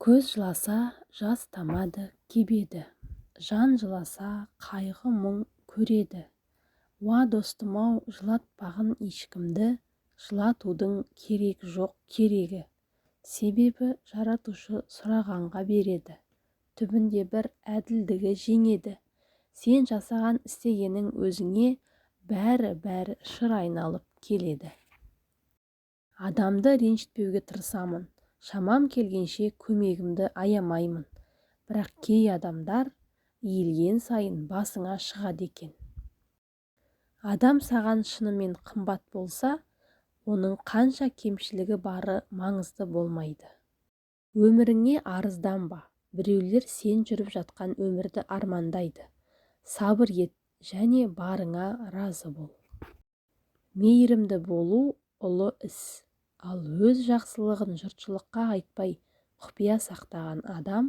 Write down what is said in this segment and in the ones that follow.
Көз жыласа, жас тамады, кебеді. Жан жыласа, қайғы мұң көреді. Уа достым-ау, жылатпағын ешкімді, жылатудың керек жоқ керегі. Себебі жаратушы сұрағанға береді. Түбінде бір әділдігі жеңеді. Сен жасаған істегенің өзіңе бәрі шыр айналып келеді. Адамды ренжітпеуге тырысамын. Шамам келгенше көмегімді аямаймын. Бірақ кей адамдар иілген сайын басыңа шығады екен. Адам саған шынымен қымбат болса, оның қанша кемшілігі бары маңызды болмайды. Өміріңе арызданба. Біреулер сен жүріп жатқан өмірді армандайды. Сабыр ет және барыңа разы бол. Мейірімді болу ұлы іс. Ал өз жақсылығын жұртшылыққа айтпай құпия сақтаған адам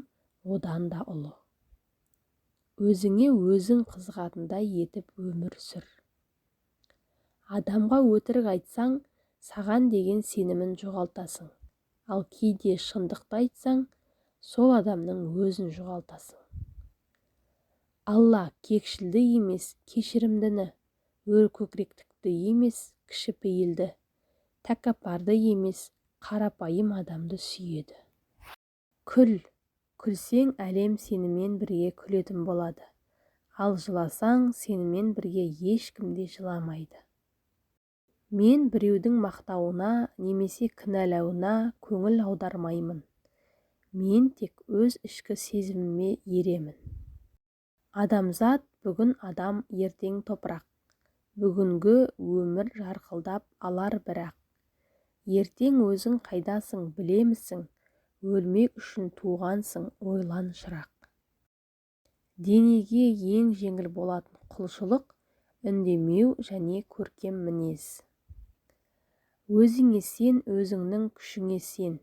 одан да ұлы. Өзіңе өзің қызығатындай етіп өмір сүр. Адамға өтірік айтсаң, саған деген сенімін жоғалтасың. Ал кейде шындықты айтсаң, сол адамның өзін жоғалтасың. Алла кекшілді емес, кешірімдіні, өркөкіректікті емес, кішіпейілді, тәкаппарды емес, қарапайым адамды сүйеді. Күлсең әлем сенімен бірге күлетін болады. Ал жыласаң, сенімен бірге ешкім де жыламайды. Мен біреудің мақтауына немесе кінәлауына көңіл аудармаймын. Мен тек өз ішкі сезіміме еремін. Адамзат бүгін адам, ертең топырақ. Бүгінгі өмір жарқылдап алар бірақ. Ертең өзің қайдасың білемісің, өлмек үшін туғансың, ойлан шырақ. Денеге ең жеңіл болатын құлшылық, үндемеу және көркем мінез. Өзіңе сен, өзіңнің күшіңе сен,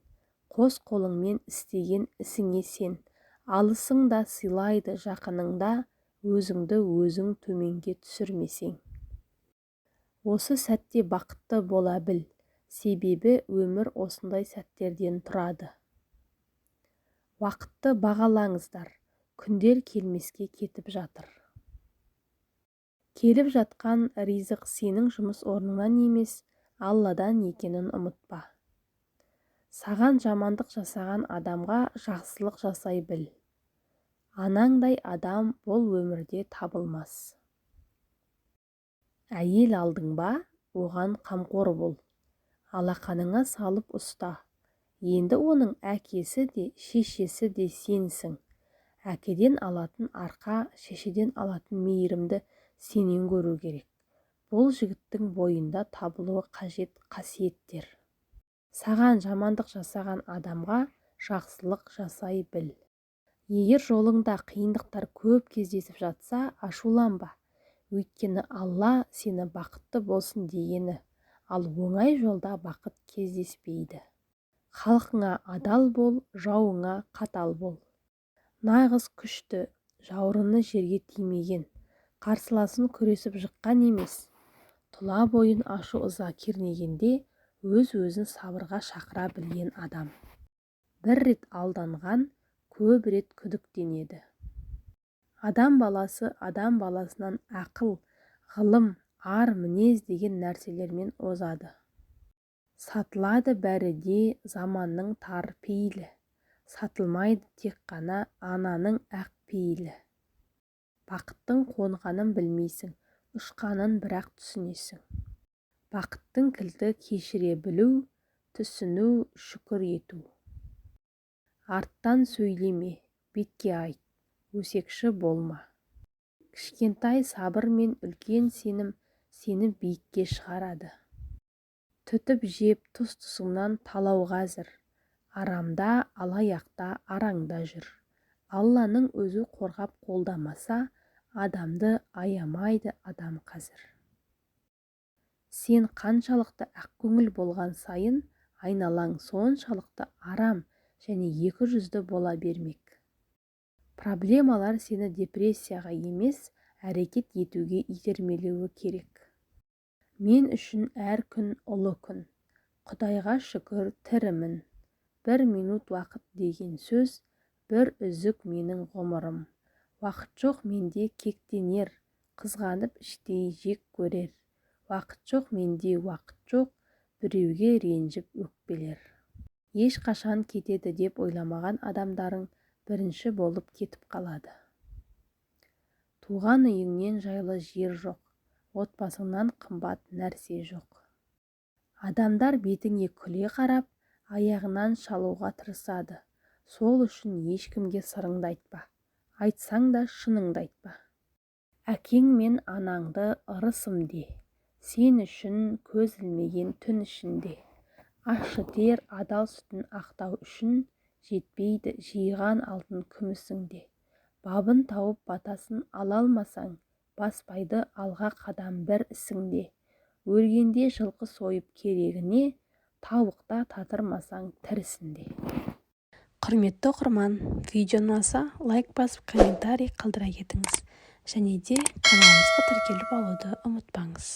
қос қолыңмен істеген ісіңе сен, алысың да сыйлайды жақыныңда, өзіңді өзің төменге түсірмесең. Осы сәтте бақытты бола біл. Себебі өмір осындай сәттерден тұрады. Уақытты бағалаңыздар, күндер келмеске кетіп жатыр. Келіп жатқан ризық сенің жұмыс орныңнан емес, Алладан екенін ұмытпа. Саған жамандық жасаған адамға жақсылық жасай біл. Анаңдай адам бұл өмірде табылмас. Әйел алдың ба, оған қамқор бол. Алақаныңа салып ұста. Енді оның әкесі де, шешесі де сенсің. Әкеден алатын арқа, шешеден алатын мейірімді сенен көру керек. Бұл жігіттің бойында табылуы қажет қасиеттер. Саған жамандық жасаған адамға жақсылық жасай біл. Егер жолыңда қиындықтар көп кездесіп жатса, ашуланба. Өйткені Алла сені бақытты болсын дегені. Ал оңай жолда бақыт кездеспейді. Халқыңа адал бол, жауыңа қатал бол. Нағыз күшті, жаурыны жерге тимеген, қарсыласын күресіп жыққан емес. Тұла бойын ашу ыза кернегенде өз-өзін сабырға шақыра білген адам. Бір рет алданған, көп рет күдіктенеді. Адам баласы адам баласынан ақыл, ғылым, ар мінез деген нәрселермен озады. Сатылады бәрі де заманның тар пейілі. Сатылмайды тек қана ананың ақ пейілі. Бақыттың қонғанын білмейсің, ұшқанын бірақ түсінесің. Бақыттың кілті кешіре білу, түсіну, шүкір ету. Арттан сөйлеме, бетке айт, өсекші болма. Кішкентай сабыр мен үлкен сенім сені биікке шығарады. Түтіп жеп тұс-тұсыңнан талау қазір. Арамда, алаяқта, араңда жүр. Алланың өзі қорғап қолдамаса, адамды аямайды адам қазір. Сен қаншалықты ақкөңіл болған сайын, айналаң соншалықты арам және екі жүзді бола бермек. Проблемалар сені депрессияға емес, әрекет етуге итермелеуі керек. Мен үшін әр күн ұлы күн. Құдайға шүкір тірімін. 1 минут уақыт деген сөз, бір үзік менің ғұмырым. Уақыт жоқ менде кектенер, қызғанып іштей жек көрер. Уақыт жоқ менде, уақыт жоқ, біреуге ренжіп өкпелер. Ешқашан кетеді деп ойламаған адамдарың бірінші болып кетіп қалады. Туған үйіңнен жайлы жер жоқ, отбасыңнан қымбат нәрсе жоқ. Адамдар бетіңе күле қарап, аяғынан шалуға тырысады. Сол үшін ешкімге сырыңды айтпа. Айтсаң да шыныңды айтпа. Әкең мен анаңды ырысым де, сен үшін көз ілмеген түн ішінде. Ащы тер адал сүтін ақтау үшін, жетпейді жиған алтын күмісіңде. Бабын тауып батасын ала алмасаң, баспайды алға қадам бір ісіңде. Өлгенде жылқы сойып керегіне, тауықта татырмасаң тірісінде. Құрметті оқырман, видео ұнаса лайк басып комментарий қалдыра кетіңіз. Және де каналымызға тіркеліп алуды ұмытпаңыз.